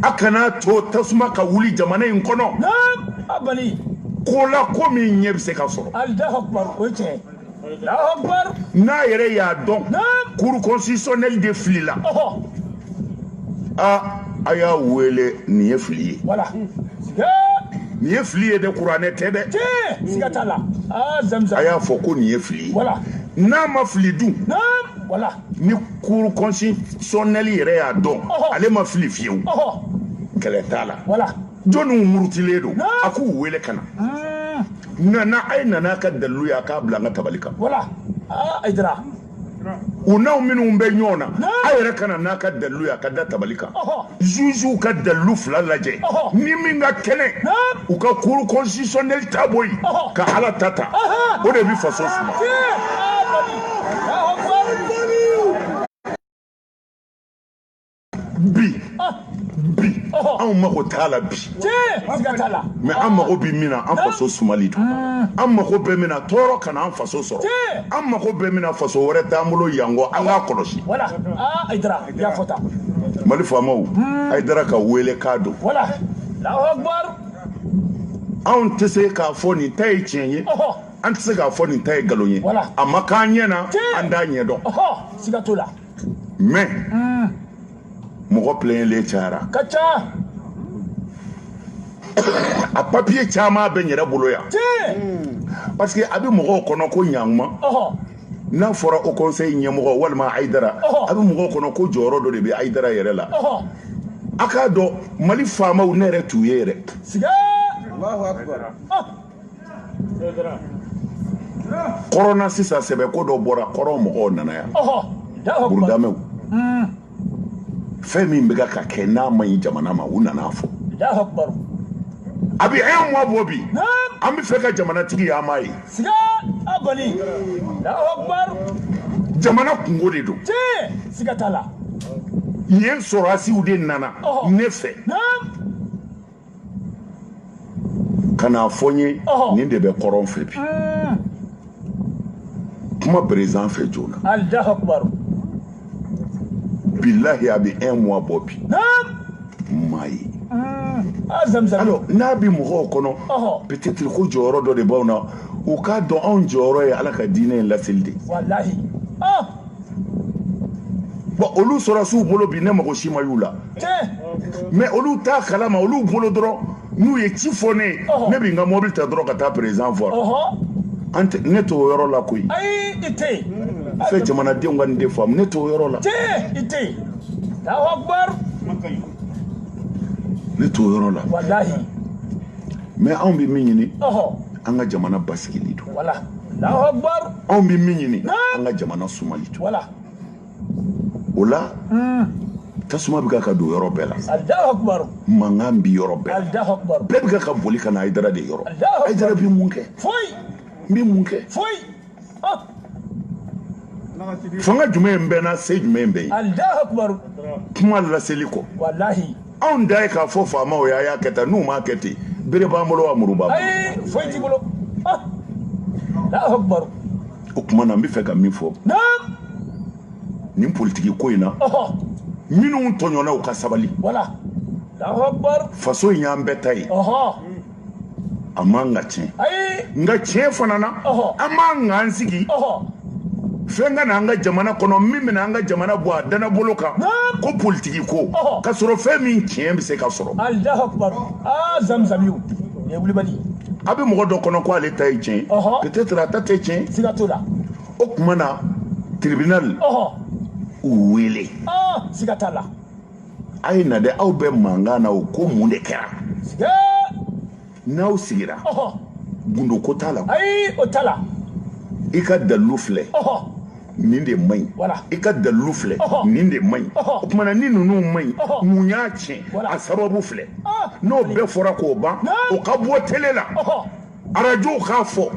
akana to tasuma ka wuli jamana in kono abali kola ko min ɲɛ bɛ se ka sɔrɔ Allahu akbar o cɛ Allahu akbar n'a yɛrɛ y'a dɔn cour constitutionnelle de filila a y'a wele nin ye fili ye voilà nin ye fili ye dɛ kuranɛ tɛ dɛ siga t'a la Zamzam a y'a fɔ ko nin ye fili ye voilà n'a ma fili dun voilà ni cour constitutionnelle yɛrɛ y'a dɔn ale ma fili fiyewu kɛlɛ t'a la voilà jɔnniw murutilen don a k'u wele ka na nana a ye nana ka dalilu ye a k'a bila an ka tabali kan voilà Aïdara u n'aw minnu bɛ ɲɔgɔn na a yɛrɛ ka na n'a ka dalilu ye a ka da tabali kan juges ka dalilu fila lajɛ ni min ka kɛnɛ u ka cour constitutionnelle ta bɔ yen ka ala ta ta o de bɛ faso suma bi anw mago t'a la bi mais an mago bɛ min na an faso sumali don an mago bɛ min na tɔɔrɔ kana an faso sɔrɔ an mago bɛ min na faso wɛrɛ t'an bolo yan kɔ an k'a kɔlɔsi mali faamaw Aïdara ka wele k'a don anw tɛ se k'a fɔ nin ta ye tiɲɛ ye an tɛ se k'a fɔ nin ta ye nkalon ye a ma k'an ɲɛ na an t'a ɲɛ dɔn mais mɔgɔ plɛnyɛlen cayara a papier caman bɛ n yɛrɛ bolo yan parce que a bɛ mɔgɔw kɔnɔ ko ɲankuma n'a fɔra au conseil ɲɛmɔgɔ walima Aïdara a bɛ mɔgɔw kɔnɔ ko jɔyɔrɔ dɔ de bɛ Aïdara yɛrɛ la a k'a dɔn mali faamaw ne yɛrɛ t'u ye yɛrɛ kɔrɔna sisan sɛbɛ ko dɔ bɔra kɔrɔ mɔgɔw nana yan burudamɛw fɛn min bɛ ka kɛ n'a ma ɲi jamana ma u nana fɔ a bɛ un mois bɔ bi an bɛ fɛ ka jamanatigi ye an m'a ye jamana kungo de don yen sɔrɔdasiw de nana ne fɛ ka n'a fɔ n ye nin de bɛ kɔrɔn fɛ bi kuma président fɛ joona billahi a bɛ un mois bɔ bi m'a ye alors n'a bɛ mɔgɔw kɔnɔ peut-être ko jɔyɔrɔ dɔ de b'anw na u k'a dɔn anw jɔyɔrɔ ye ala ka diinɛ in laseli de bon olu sɔrɔdasiw bolo bi ne mago si ma y'u la mais olu t'a kalama olu bolo dɔrɔn n'u ye ci fɔ ne ye ne bɛ n ka mobili ta dɔrɔn ka taa président voir ne t'o yɔrɔ la koyi fɛ jamanadenw ka nin de faamu ne t'o yɔrɔ la ne t'o yɔrɔ la mais anw bɛ min ɲini an ka jamana basigili don anw bɛ min ɲini an ka jamana sumali don o la tasuma bɛ ka don yɔrɔ bɛɛ la mankan bɛ yɔrɔ bɛɛ la bɛɛ bɛ ka boli ka na Aïdara de yɔrɔ Aïdara bɛ mun kɛ n bɛ mun kɛ fanga jumɛn bɛ na se jumɛn bɛ yen kuma laseli kɔ anw da ye k'a fɔ faamaw ye a y'a kɛ tan n'u m'a kɛ ten bere b'an bolo wa muru b'an bolo o tuma na n bɛ fɛ ka min fɔ nin politiki ko in na minnu tɔɲɔna u ka sabali faso in y'an bɛɛ ta ye a man ka tiɲɛ nka tiɲɛ fana na an b'an k'an sigi fɛn ka na an ka jamana kɔnɔ min bɛna an ka jamana bɔ a danabolo kan ko politiki ko ka sɔrɔ fɛn min tiɲɛ bɛ se ka sɔrɔ a bɛ mɔgɔ dɔ kɔnɔ ko ale ta ye tiɲɛ peut-être a ta tɛ tiɲɛ o tuma na tribunal u wele a ye na dɛ aw bɛ mankan na o ko mun de kɛra n'aw sigira gundo ko t'a la i ka dalilu filɛ nin de man ɲi i ka dalilu filɛ nin de man ɲi o tuma na ni ninnu man ɲi mun y'a tiɲɛ a sababu filɛ n'o bɛɛ fɔra k'o ban o ka bɔ télé la arajow k'a fɔ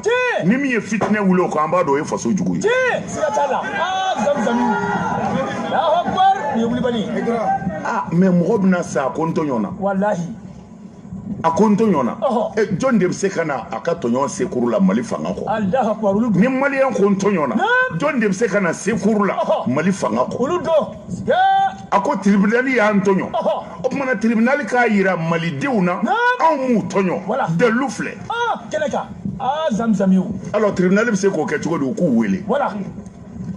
ni min ye fitinɛ wuli o kan an b'a dɔn o ye faso jugu ye mais mɔgɔ bɛna sa a ko n tɔɲɔn na a ko n tɔɲɔn na jɔn de bɛ se ka na a ka tɔɲɔn sekuru la Mali fanga kɔ ni maliyɛn ko n tɔɲɔn na jɔn de bɛ se ka na sekuru la Mali fanga kɔ a ko tribunal y'an tɔɲɔ o tumana tribunal k'a yira malidenw na anw m'u tɔɲɔ dalu filɛ kɛnɛ kan zamzamiw alors tribunal bɛ se k'o kɛ cogo di u k'u wele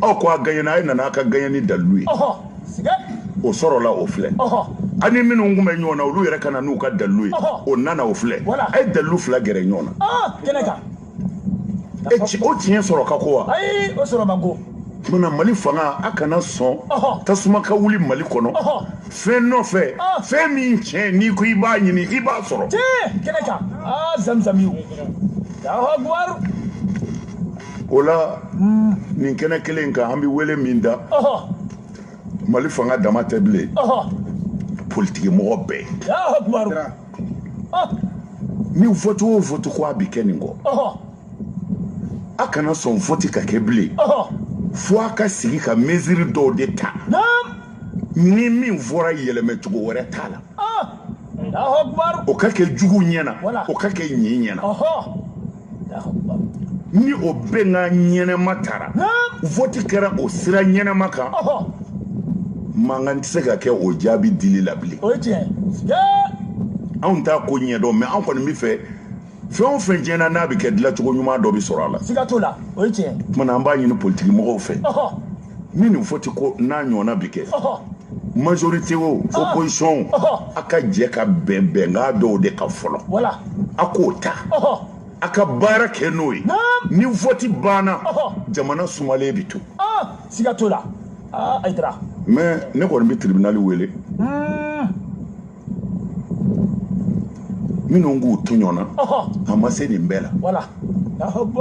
aw ko a gagnena a ye nana a ka gagné ni dalu ye o sɔrɔla o filɛ ani minnu kun bɛ ɲɔgɔn na olu yɛrɛ ka na n'u ka dalu ye o nana o filɛ a ye dalu fila gɛrɛ ɲɔgɔn na kɛnɛ kan o tiɲɛ sɔrɔ ka ko wa ayi o sɔrɔ man go mana Mali fanga a kana sɔn tasuma ka wuli Mali kɔnɔ fɛn nɔfɛ fɛn min tiɲɛ n'i ko i b'a ɲini i b'a sɔrɔ kɛnɛ kan zamzamiw Akbar o la nin kɛnɛ kelen kan an bɛ wele min da Mali fanga dama tɛ bilen politiki mɔgɔ bɛɛ Akbar ni vote o vote ko a bɛ kɛ nin kɔ a kana sɔn vote ka kɛ bilen fo a ka sigi ka mesure dɔw de ta ni min fɔra yɛlɛmɛ cogo wɛrɛ t'a la o ka kɛ jugu ɲɛna o ka kɛ ɲi ɲɛna ni o bɛnkan ɲɛnɛma taara vote kɛra o sira ɲɛnɛma kan mankan tɛ se ka kɛ o jaabi dili la bilen anw t'a ko ɲɛdɔn mais an kɔni bɛ fɛ fɛn o fɛn tiɲɛna n'a bɛ kɛ dilancogo ɲuman dɔ bɛ sɔrɔ a la siga t'o la o ye tiɲɛ tumana an b'a ɲini politiki mɔgɔw fɛ ni nin vote ko n'a ɲɔgɔnna bɛ kɛ majorité o opposition a ka jɛ ka bɛn bɛnkan dɔw de kan fɔlɔ a k'o ta a ka baara kɛ n'o ye ni vote banna jamana sumalen bɛ to siga t'o la Aïdara mais ne kɔni bɛ tribunal wele minnu k'u tɔɲɔ na a ma se nin bɛɛ la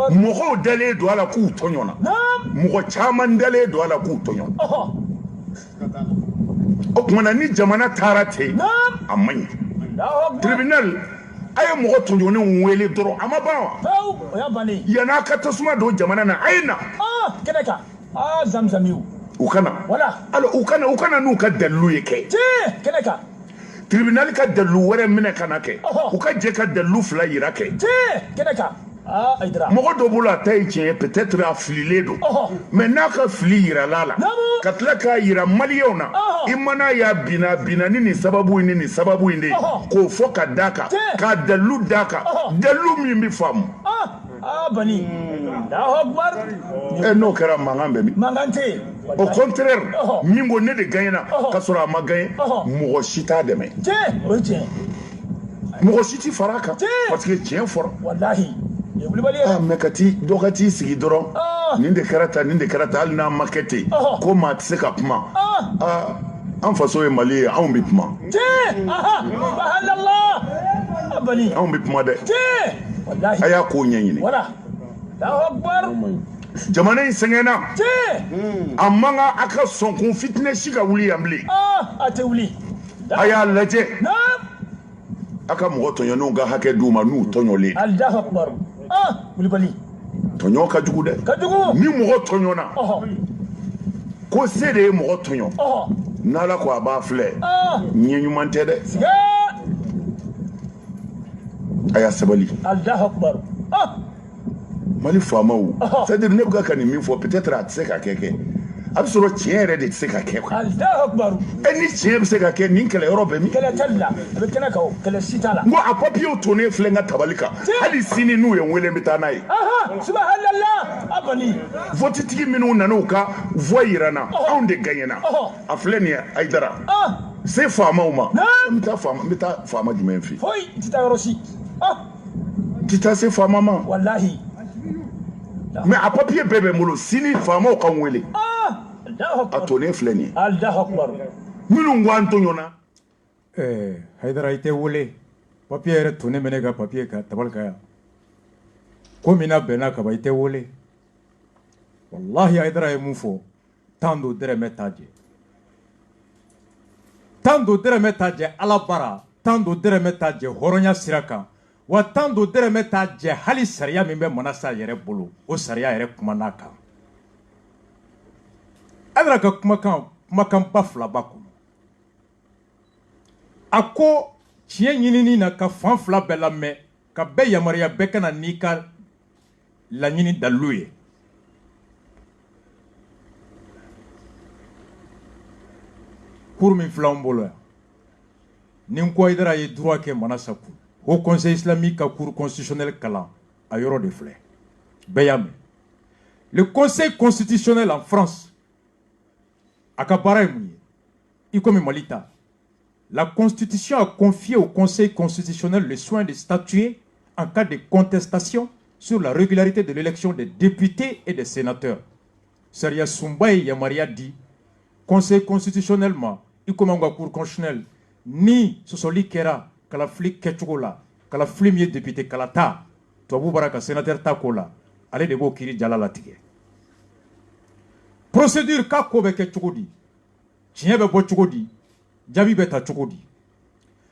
mɔgɔw dalen don a la k'u tɔɲɔ na mɔgɔ caman dalen don a la k'u tɔɲɔ o kumana ni jamana taara ten a man ɲi tribunal a ye mɔgɔ tɔɲɔnenw wele dɔrɔn a ma ban wa yan'a ka tasuma don jamana na a ye na kɛnɛ kan zamzamiw u kana alors u kana n'u ka dalilu ye kɛ kɛnɛ kan tribunal ka dalu wɛrɛ minɛ ka na kɛ u ka jɛ ka dalu fila yira kɛ kɛnɛ kan Aïdara mɔgɔ dɔ bolo a ta ye tiɲɛ peut-être a fililen don mais n'a ka fili yirala la ka tila k'a yira maliyɛnw na i mana y'a binna ni nin sababu in ni nin sababu in de k'o fɔ ka d'a kan k'a dalu d'a kan dalu min bɛ faamu bani Akbar n'o kɛra mankan bɛ min mankan tɛ yen au contraire min ko ne de gagnena ka sɔrɔ a ma gagné mɔgɔ si t'a dɛmɛ o ye tiɲɛ mɔgɔ si t'i fara a kan parce que tiɲɛ fɔra walahi mais dɔ ka t'i sigi dɔrɔn nin de kɛra tan nin de kɛra tan hali n'a ma kɛ ten ko maa tɛ se ka kuma an faso ye Mali ye anw bɛ kuma anw bɛ kuma dɛ a y'a ko ɲɛɲini jamana in sɛgɛnna a man kan a ka sɔn kun fitinɛ si ka wuli yan bilen a tɛ wuli a y'a lajɛ a ka mɔgɔ tɔɲɔnenw ka hakɛ d'u ma n'u tɔɲɔlen Allahu Akbar Kulibali tɔɲɔ ka jugu dɛ ni mɔgɔ tɔɲɔna ko se de ye mɔgɔ tɔɲɔ n'Ala ko a b'a filɛ ɲɛ ɲuman tɛ dɛ a y'a sabali Allahu Akbar Mali faamaw c'est-à-dire ne bɛ ka nin min fɔ peut-être a tɛ se ka kɛ a bɛ sɔrɔ tiɲɛ yɛrɛ de tɛ se ka kɛ Allahu Akbar ni tiɲɛ bɛ se ka kɛ nin kɛlɛyɔrɔ bɛ min kɛlɛ tɛ la a bɛ kɛnɛ kan o kɛlɛ si t'a la n ko a papiyew tonnen filɛ n ka tabali kan hali sini n'u ye n wele n bɛ taa n'a ye subhanallah abani votitigi minnu nana u ka voix yira n na anw de gagnena a filɛ nin ye Aïdara se faamaw ma n bɛ taa faama jumɛn fɛ yen foyi tɛ taa yɔrɔ si tɛ taa se faama ma walahi mais a papiye bɛɛ bɛ n bolo sini faamaw ka n wele a tonnen filɛ nin ye Allahu Akbar minnu ko an tɔɲɔna Haidara i tɛ wele papiye yɛrɛ tonnen bɛ ne ka papiye ka tabali kan yan ko min na bɛnna ka ban i tɛ wele wallahi Haidara ye mun fɔ tan don dɛrɛmɛ t'a jɛ tan don dɛrɛmɛ t'a jɛ Ala baara tan don dɛrɛmɛ t'a jɛ hɔrɔnya sira kan wa tan don dɛrɛmɛ t'a jɛ hali sariya min bɛ manasa yɛrɛ bolo o sariya yɛrɛ kumana kan Haidara ka kumakanba filaba kɔnɔ a ko tiɲɛ ɲinini na ka fan fila bɛɛ lamɛn ka bɛɛ yamaruya bɛɛ ka na n'i ka laɲini dalilu ye cour min flambo la nin ko Haïdara ye droit ke manasaku au conseil islamique à cour constitutionnel kalan a yoro de flé beyame le conseil constitutionnel en France akabara mouye ikomi malita. La Constitution a confié au Conseil constitutionnel le soin de statuer en cas de contestation sur la régularité de l'élection des députés et des sénateurs. Saria Sumbaye Yamaria dit Conseil constitutionnellement, il commande la Cour constitutionnelle, ni Sosoli Kera, Kala Flik Ketchogola, Kala Flimie député Kalata, Toabou Baraka sénateur Takola, allez de beau Kiri Djalalatige. Procédure Kakobe Ketchogodi, Tienbe Bochogodi.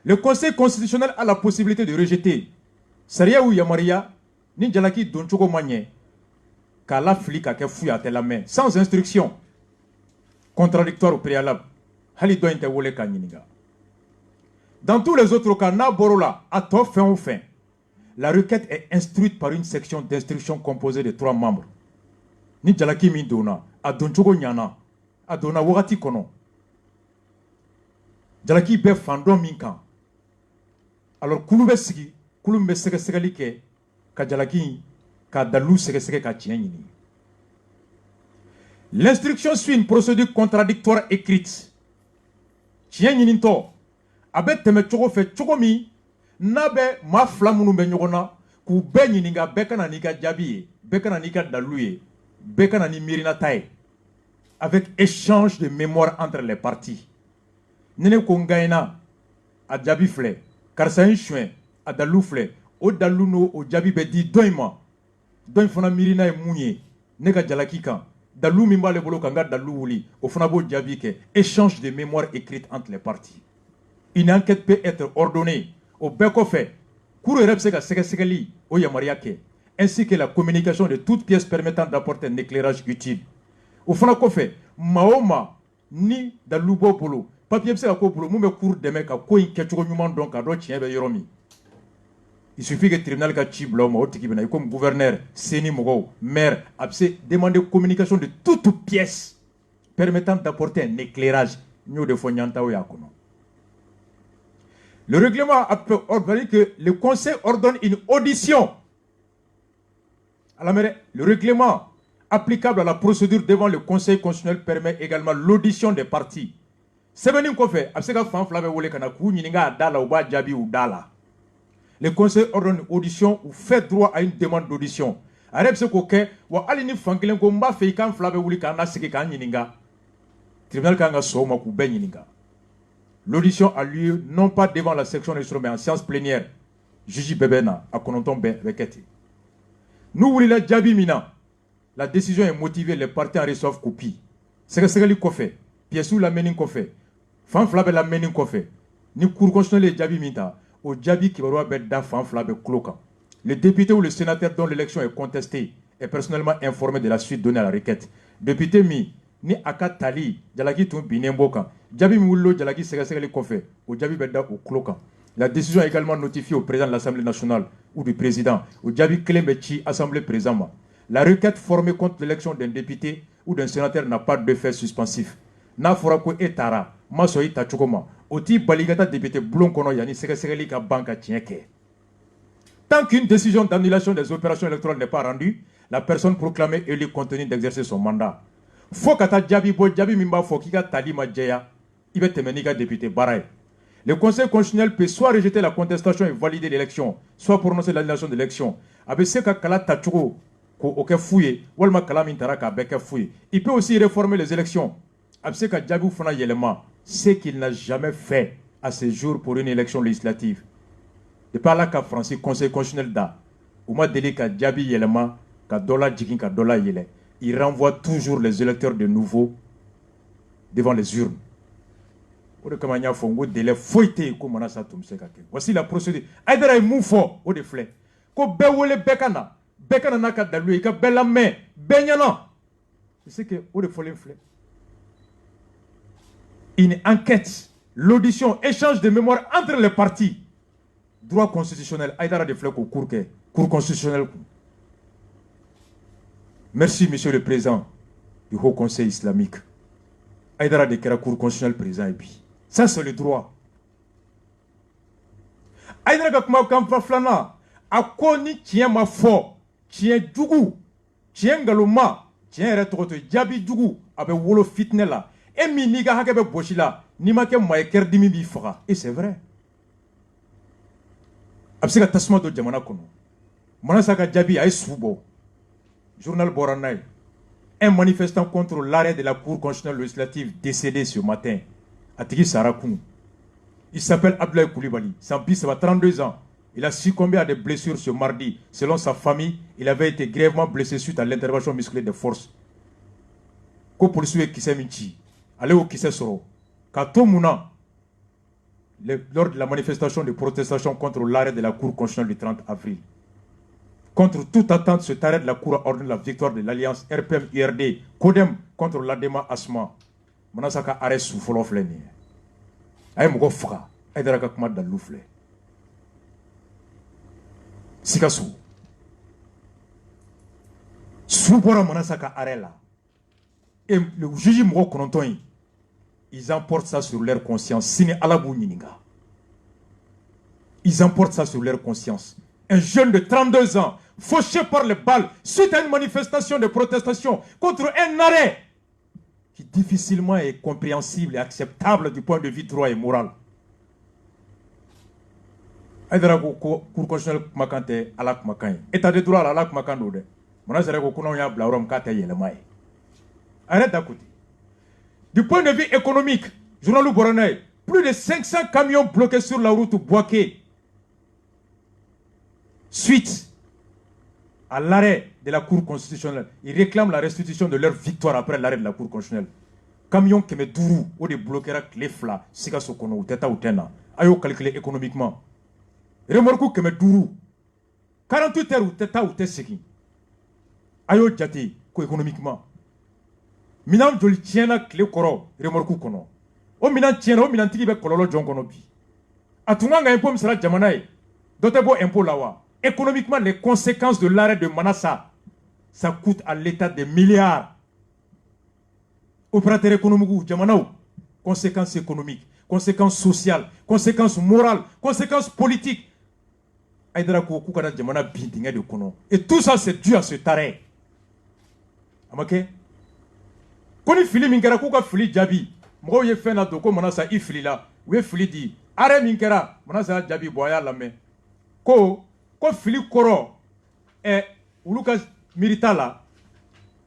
Le Conseil constitutionnel a la possibilité de rejeter Saria ou Yamaria, ni Jalaki Donchogo Magné, car la flic a fait fouille à la main, sans instruction, contradictoire au préalable. Dans tous les autres cas, Naborola, à tort fin ou fin, la requête est instruite par une section d'instruction composée de 3 membres. Ni Jalaki Mindona, à Donchogo Nyana, à Dona Wagati Kono. Jalaki be fandom min kan alors kulu be sigi kulu be sɛgɛsɛgɛli kɛ ka jalaki ka dalu sɛgɛsɛgɛ ka tiɲɛ ɲini. L'instruction suit une procédure contradictoire écrite. Tiɲɛ ɲinitɔ a bɛ tɛmɛ cogo fɛ cogo min n'a bɛ maa 2 minnu bɛ ɲɔgɔn na k'u bɛɛ ɲininka bɛɛ kana n'i ka jaabi ye bɛɛ kana n'i ka dalu ye bɛɛ kana ni miirinata ye avec échange de mémoire entre les parties. Nene ko ngayna a jabi flé karsa in chouin a dalu flé o dalu no o jabi be di doima doin fona mirina e munye ne ka jalaki kan dalu min bale bolo kanga dalu wuli o fona bo jabi ke échange de mémoire écrite entre les parties. Une enquête peut être ordonnée au beko fait cour repse ka segesegeli o yamaria ke ainsi que la communication de toutes pièces permettant d'apporter un éclairage utile. Au fona ko fait maoma ni dalu bo bolo papier bɛ se ka ko bolo mun bɛ cour dɛmɛ ka ko in kɛcogo ɲuman dɔn ka dɔn tiɲɛ bɛ yɔrɔ min. Il suffit que tribunal ka ci bila o ma o tigi bɛna comme gouverneur CENI mɔgɔw maire a bɛ se demander communication de toutes pièces permettant d'apporter un éclairage n y'o de fɔ ɲantaw y'a kɔnɔ. Le règlement a ordonné que le conseil ordonne une audition. Le règlement applicable à la procédure devant le conseil constitutionnel permet également l'audition des parties. Semaine kofé, a se ka fan fila bɛ wele kana k'u ɲininka a da la u b'a jaabi u da la. Le conseil ordonne une audition ou fait droit à une demande d'audition. A yɛrɛ bɛ se k'o kɛ wa hali ni fan kelen ko n b'a fɛ i kan fila bɛ wuli k'an lasigi k'an ɲininka. Tribunal kan ka sɔn o ma k'u bɛɛ ɲininka. L'audition a lieu non pas devant la section d'instruction mais en séance plénière. Juge bɛɛ bɛ na a kɔnɔntɔn bɛɛ bɛ kɛ ten. N'u wulila jaabi min na, la décision est motivée, les parties en reçoivent copie. Sɛgɛsɛgɛli kɔfɛ, pièces lamɛnni kɔfɛ. Fan fila bɛ lamɛnni kɔfɛ ni cour constitutionnelle ye jaabi min ta o jaabi kibaruya bɛ da fan fila bɛ tulo kan. Le député ou le sénateur dont l'élection est contestée est personnellement informé de la suite donnée à la requête. Député min ni a ka tali jalaki tun binnen b'o kan jaabi min wulila o jalaki sɛgɛsɛgɛli kɔfɛ o jaabi bɛ da o tulo kan. La décision est également notifiée au président de l'Assemblée nationale ou du président. O jaabi kelen bɛ ci Assemblée président ma. La requête formée contre l'élection d'un député ou d'un sénateur n'a pas d'effet suspensif. N'a fɔra ko e taara ma sɔn i tacogo ma o t'i bali ka taa député bulon kɔnɔ yanni sɛgɛsɛgɛli ka ban ka tiɲɛ kɛ. Tant qu'une décision d'annulation des opérations électorales n'est pas rendue, la personne proclamée élue continue d'exercer son mandat. Fo ka taa jaabi bɔ jaabi min b'a fɔ k'i ka tali ma jɛya i bɛ tɛmɛ n'i ka député baara ye. Le Conseil constitutionnel peut soit rejeter la contestation et valider l'élection, soit prononcer l'annulation de l'élection. A bɛ se ka kala tacogo k'o kɛ fu ye walima kala min taara k'a bɛɛ kɛ fu ye. Il peut aussi réformer les élections. A bɛ se ka jaabiw fana yɛlɛma ce qu'il n'a jamais fait à ce jour pour une élection législative. Depuis là ka Francis Conseil constitutionnel da u ma deli ka jaabi yɛlɛma ka dɔ la jigin ka dɔ la yɛlɛ. Il renvoie toujours les électeurs de nouveau devant les urnes. O de kama n y'a fɔ n ko délai foyi tɛ yen ko mana sa tun bɛ se ka kɛ. Voici la procédure. Haidara ye mun fɔ o de filɛ ko bɛɛ wele bɛɛ ka na bɛɛ ka na n'a ka dalu ye i ka bɛɛ lamɛn bɛɛ ɲɛna. C'est que o de fɔlen filɛ. Une enquête, l'audition, échange de mémoire entre les parties. Droit constitutionnel, Haidara de Flek au cours constitutionnel. Merci, Monsieur le Président du Haut Conseil islamique. Aïdara de kera cour constitutionnel président et puis ça c'est le droit. Aïdara ka kuma kan flana a ko ni tiɲɛ ma fɔ tiɲɛ jugu tiɲɛ ngalonma tiɲɛ yɛrɛ tɔgɔ to jaabi jugu a bɛ wolo fitinɛ la e min n'i ka hakɛ bɛ bosi la n'i ma kɛ maa ye kɛrɛ dimi b'i faga et c'est vrai a bɛ se ka tasuma don jamana kɔnɔ Manasa ka jaabi a ye su bɔ journal bɔra n'a ye un manifestant contre l'arrêt de la Cour constitutionnelle législative décédé ce matin. Atigi Sarakoun. Il s'appelle Abdoulaye Koulibaly. Sampis a 32 ans. Il a succombé à des blessures ce mardi. Selon sa famille, il avait été grièvement blessé suite à l'intervention musclée des forces. Ko police est Kissé Minchi. Allez au Kissé Soro. Kato Mouna, lors de la manifestation de protestation contre l'arrêt de la Cour constitutionnelle du 30 avril. Contre toute attente, cet arrêt de la Cour a ordonné la victoire de l'alliance RPM-URD, Kodem contre l'Adema Asma. Manasaka arrêt sous Folofleni. Aïe Mogo Fra, Aïdaraka Kumad Daloufle. Sikasu. Soubora Manasaka arrêt là. Et le juge Mogo Konontoy, ils emportent ça sur leur conscience. Sine Alabou Nininga. Ils emportent ça sur leur conscience. Un jeune de 32 ans, fauché par les balles, suite à une manifestation de protestation contre un arrêt qui difficilement est compréhensible et acceptable du point de vue droit et moral. Aïdara ko Cour constitutionnelle makante ala makan. État de droit ala makan do de. Mona sere ko kuno ya bla rom kata yelema. Arrête d'à côté. Du point de vue économique, journal Boronay, plus de 500 camions bloqués sur la route Boaké. Suite à l'arrêt de la Cour constitutionnelle, ils réclament la restitution de leur victoire après l'arrêt de la Cour constitutionnelle. Camion qui me dourou, ou des bloquera les flas, sika sokono, ou teta ou tena, ayo calculé économiquement. Remarquez que me dourou, 48 heures ou teta ou teseki, ayo djate, ko économiquement. Minam joli tiena clé koro, remarquez kono. O minan tiena, o minan tiki be kololo jongono bi. Atunganga impôt misera jamanae, dotebo impôt lawa. Économiquement, les conséquences de l'arrêt de Manassa, ça coûte à l'État des milliards. Opérateur économique ou Djamanao, conséquences économiques, conséquences sociales, conséquences morales, conséquences politiques. Et tout ça, c'est dû à cet arrêt. Amake? Koni fili minkera kuka fili jabi. Mgo ye fena doko Manassa i fili la. Ou fili di. Arrêt minkera. Manassa jabi boya la me. Ko fili koro et Lucas Miritala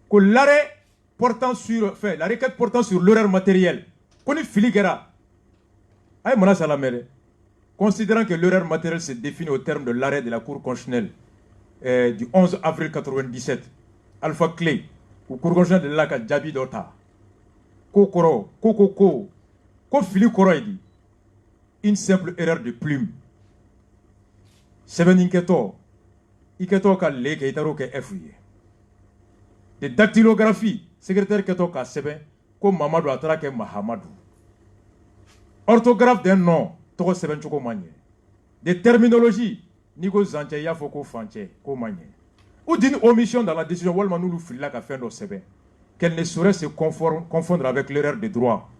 que l'arrêt portant sur la requête portant sur l'erreur matérielle qu'on fili gera ay Manassa la mere considérant que l'erreur matérielle se définit au terme de l'arrêt de la Cour constitutionnelle du 11 avril 97 Alpha Clé ou Cour constitutionnelle de la Djabi Dota ko fili koro dit une simple erreur de plume. Seben inketo ka leke itaro ke FUE. De dactylographie, secrétaire keto ka seben, ko Mamadou atara ke Mahamadou. Orthographe d'un nom, toko seben choko manye. De terminologie, ni ko zante ya foko fanche, ko manye. Ou d'une omission dans la décision, walma nous fila ka fendo seben, qu'elle ne saurait se confondre avec l'erreur de droit.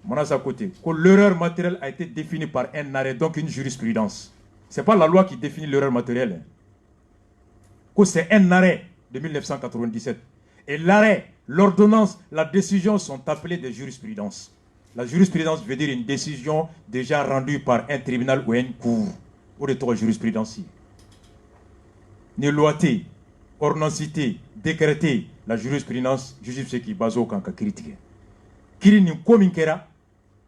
Manassa côté, que l'erreur matérielle a été définie par un arrêt, donc une jurisprudence. Ce n'est pas la loi qui définit l'erreur matérielle. C'est un arrêt de 1997. Et l'arrêt, l'ordonnance, la décision sont appelées des jurisprudences. La jurisprudence veut dire une décision déjà rendue par un tribunal ou une cour. Ou de trois jurisprudences. Ni loité, ordonnancité, décrété, la jurisprudence, juge ce qui base au camp critique. Kiri ni kominkera,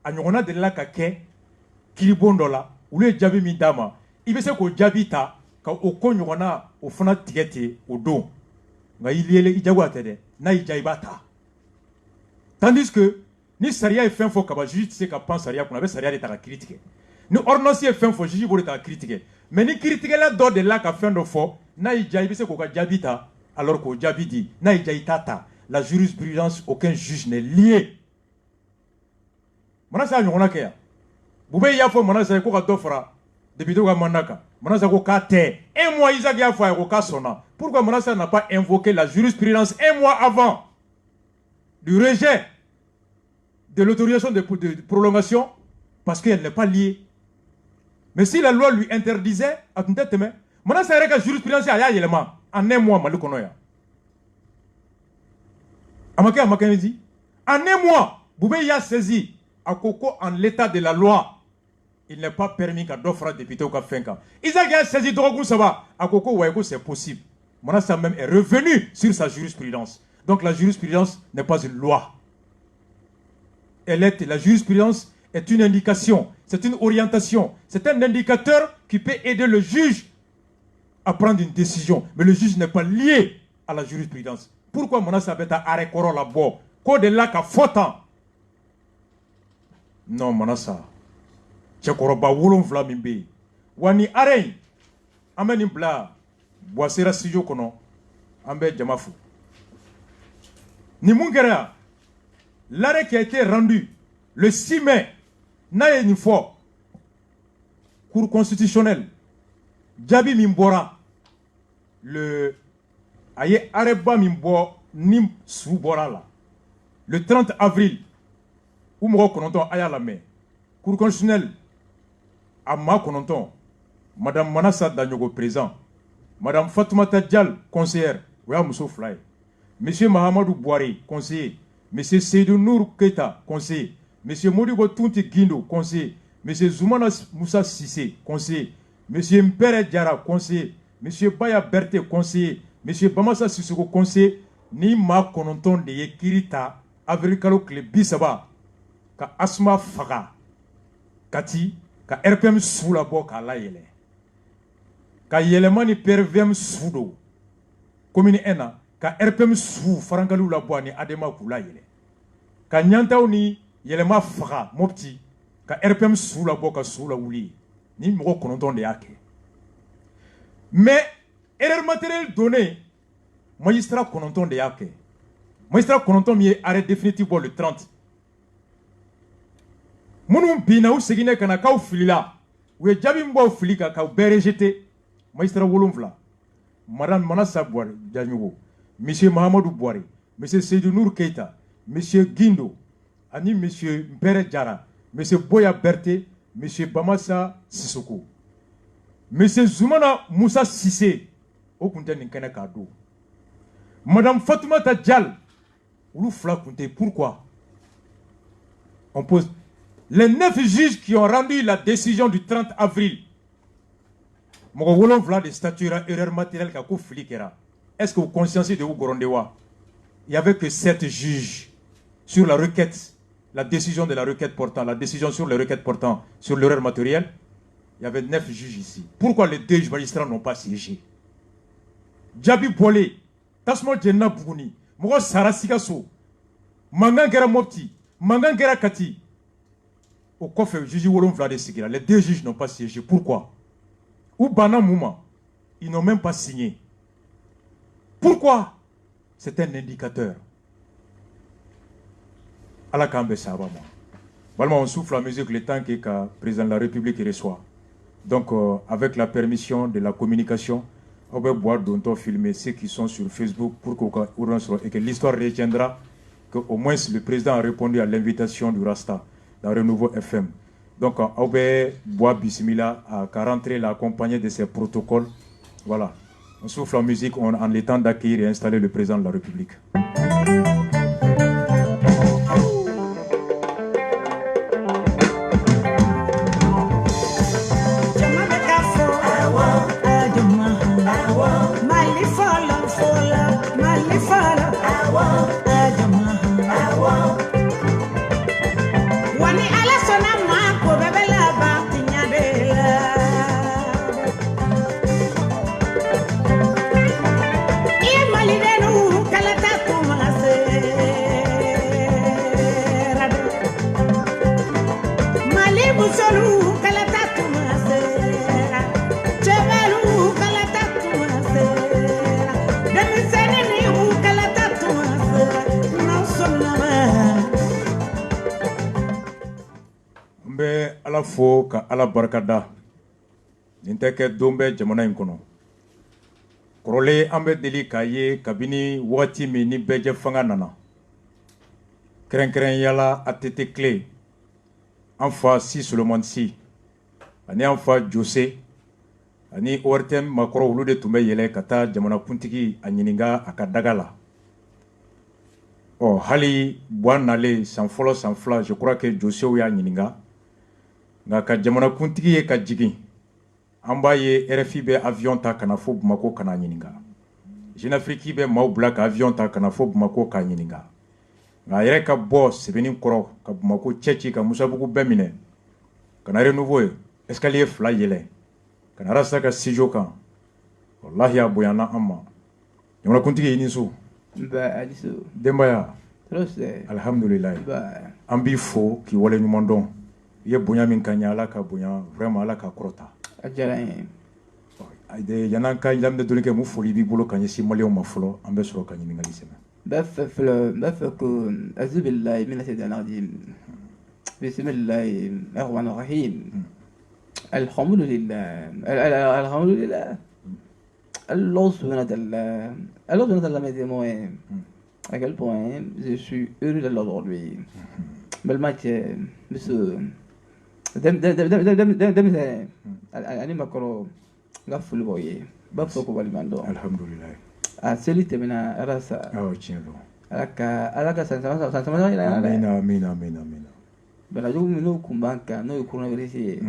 a nyona de la kake, kiri bondola, ou le jabi midama. Il veut dire que Jabita, quand au cognon au fond tigete au dos, il y a les Ijawatede, Naïjaibata. Tandis que, ni Saria est fin faux, quand juge sait qu'à penser Saria, qu'on avait Saria est à critiquer. Nous ordonnons fin faux, juge pour être critiquer. Mais ni critiquer la dot de là qu'à fin de faux, Naïjaïbi c'est qu'au Jabita, alors qu'au Jabidi, Naïjaïtata, la jurisprudence, aucun juge n'est lié. Manasa Yonaka. Boubé Yafo Manasa Koka Dofra. Depuis que Manaka, Manassa Kokate, un mois Isaac Yafa et Kokasona. Pourquoi Manassa n'a pas invoqué la jurisprudence un mois avant du rejet de l'autorisation de prolongation parce qu'elle n'est pas liée. Mais si la loi lui interdisait, maintenant c'est vrai que la jurisprudence a élément en un mois, Malukonoya. Amake dit, en un mois, Boubé a saisi à Koko en l'état de la loi. Il n'est pas permis qu'à d'offre député ou qu'à Fenka. Isaac a saisi Drogo Saba. À Koko Waeko, c'est possible. Maintenant, ça même est revenu sur sa jurisprudence. Donc la jurisprudence n'est pas une loi. La jurisprudence est une indication, c'est une orientation, c'est un indicateur qui peut aider le juge à prendre une décision. Mais le juge n'est pas lié à la jurisprudence. Pourquoi mon ça peut arrêter la bois? Quoi de là qu'à fautant? Non, mon ça. Tchekoroba wolon flamimbe. Wani arègne. Ameni bla. Boisera studio kono. Ambe jamafu. Ni mungera. L'arrêt qui a été rendu le 6 mai. N'a une fois. Cour constitutionnelle. Djabi Mimbora. Le. Aye Areba Mimbo Nim Soubora là. Le 30 avril. Où m'en connaissons Aya la main. Cour constitutionnelle. Amma Kononton, Madame Manassa Danyogo présent, Madame Fatoumata Dial, conseillère, Ouya Mousso Fly, Monsieur Mahamadou Bouari, conseiller, Monsieur Seydou Nour Keita, conseiller, Monsieur Modibo Tunti Guindo, conseiller, Monsieur Zoumana Moussa Sissé, conseiller, Monsieur Mpere Diara, conseiller, Monsieur Baya Berté, conseiller, Monsieur Bamassa Sissoko, conseiller, Ni Ma Kononton de Yekirita, Avrikalo Klebisaba, Ka Asma Faga, Kati, ka RPM sous la boque à la yele. Ka yelemani pervem soudo. Commune ena, ka RPM sous farangalou la boine adema kula yele. Ka nyantaou ni yelema fra mopti, ka RPM sous la boque sous la ouli. Ni moko kononton de yake. Mais, erreur matérielle donnée, magistrat kononton de yake. Magistrat kononton mi arrêt définitivement le 30. Mounou bina ou segine kana kaw filila ou e jabi mbo filika kaw berejete magistrat wolonvla madame Manassa Bouari Dianyugo monsieur Mahamadou Bouari monsieur Seydou Nour Keita monsieur Guindo ani monsieur Mpere Diara monsieur Boya Berté monsieur Bamassa Sissoko monsieur Zoumana Moussa Sissé o kunte ninkene kado madame Fatoumata Dial ou fla kunte. Pourquoi on pose les 9 juges qui ont rendu la décision du 30 avril, de statut erreur matérielle. Est-ce que vous consciencez de vous Gorondewa? Il n'y avait que 7 juges sur la requête, la décision de la requête portant, la décision sur les requêtes portant sur l'erreur matérielle. Il y avait 9 juges ici. Pourquoi les 2 magistrats n'ont pas siégé? Djabi Bolé, Tasmo Djenna Bougouni, Moro Sarasikaso, Mangangera Mopti, Mangangera Kati. Au coffre, juge Wolonvla de Sigira, les 2 juges n'ont pas siégé. Pourquoi? Ou Bana Mouma, ils n'ont même pas signé. Pourquoi? C'est un indicateur. À la Kambe Sabama. Voilà, on souffle la musique le temps que le président de la République reçoit. Donc, avec la permission de la communication, on va boire dont on filmer ceux qui sont sur Facebook pour que l'histoire retiendra qu'au moins le président a répondu à l'invitation du Rasta dans Renouveau FM. Donc, on va boire Bismillah à rentrer l'accompagner de ces protocoles. Voilà. On souffle la musique en l'état d'accueillir et installer le président de la République. Fo ka ala barkada ninte ke dombe jamana in kono korole ambe deli ka ye kabini wati mi ni beje fanga nana kɛrɛnkɛrɛn yala ATT clé an fa Si Solomon Si ani an fa Jose ani ORTM makɔrɔ olu de tun bɛ yɛlɛ ka taa jamanakuntigi a ɲininka a ka daga la. Hali Buwa nalen san fɔlɔ san fila je crois que Josew y'a ɲininka nka ka jamanakuntigi ye ka jigin an b'a ye RFI bɛ avion ta ka na fɔ Bamako ka na ɲininka. Jeune Afrique bɛ maaw bila ka avion ta ka na fɔ Bamako k'a ɲininka. Nka a yɛrɛ ka bɔ Sɛbɛnni kɔrɔ ka Bamako cɛci ka Musabugu bɛɛ minɛ ka na renouveau ye escalier 2 yɛlɛ ka na Arasa ka studio kan wallahi a bonyana an ma. Jamanakuntigi i ni so. Denbaya alhamdulilayi an b'i fo k'i wale ɲuman dɔn i ye bonya min ka ɲɛ Ala ka bonya vraiment Ala ka kɔrɔta. A diyara n ye. Yan'an ka lamɛnni kɛ mun foli b'i bolo ka ɲɛsin maliyɛnw ma fɔlɔ an bɛ sɔrɔ ka ɲininkali sɛmɛ. n b'a fɛ ko azubilayi mina shaytanir rajim bismillahi rahmanir rahim alhamdulillah Allah subhanahu wa ta'ala m'a dit moi à quel point je suis heureux de l'aujourd'hui. Bel match monsieur ani makoro nga fulu boye ba foko balimando alhamdulillah a seli temena Arasa tiɲɛ alaka sama amina bana jogu minnu kun b'an kan n'o ye coronavirus ye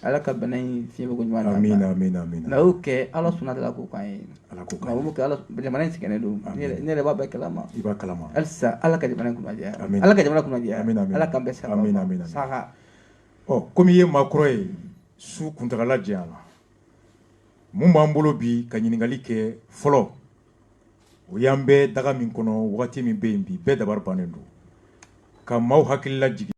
Ala ka bana in fiɲɛ bɛ ko ɲuman na amina na y'o kɛ Ala sɔnna Ala ko kan ye Ala ko kan mo kɛ Ala jamana in sɛgɛnnen don ne yɛrɛ b'a bɛɛ kalama i b'a kalama halisa Ala ka jamana in kunnadiya Ala ka jamana kunnadiya Ala k'an bɛɛ sara amina saga komi i ye maakɔrɔ ye su kuntagala janya la mun b'an bolo bi ka ɲininkali kɛ fɔlɔ o y'an bɛ daga min kɔnɔ wagati min bɛ yen bi bɛɛ dabari bannen don ka maaw hakili lajigin